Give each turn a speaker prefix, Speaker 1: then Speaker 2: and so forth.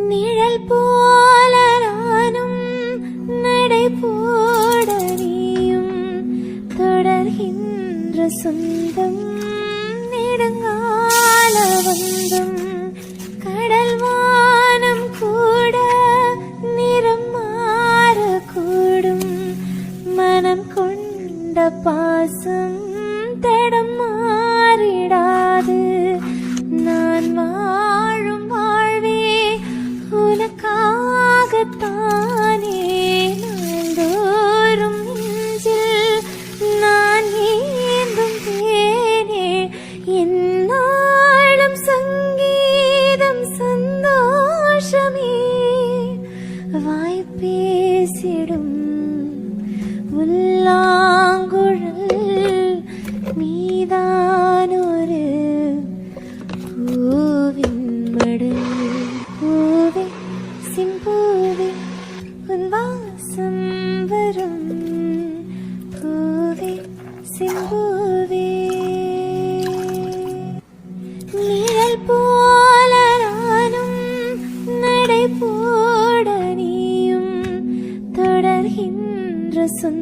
Speaker 1: நிழல் போல நானும் நடை போட நீயும் தொடர்கின்ற சொந்தம் நெடுங்கால வந்தம் கடல் வானம் கூட நிறம் மாறக்கூடும் மனம் கொண்ட பாசம் தடம் மாறிடாது நான் வாழும் வாழ்வே உனக்காகத்தானே நாள்தோறும் நெஞ்சில் நான் ஏந்தும் தேனே என்னாலும் சங்கீதம் சந்தோஷமே வாய் பேசிடும் உள்ளாங்குழல் நீதானொரு பூவின் மடல் பூவே சிம்பூவே உன் வாசம் வரும் பூவே சிம்பூவே நிழல் போல நானும் நடை போட நீயும் தொடர்கின்ற சொந்த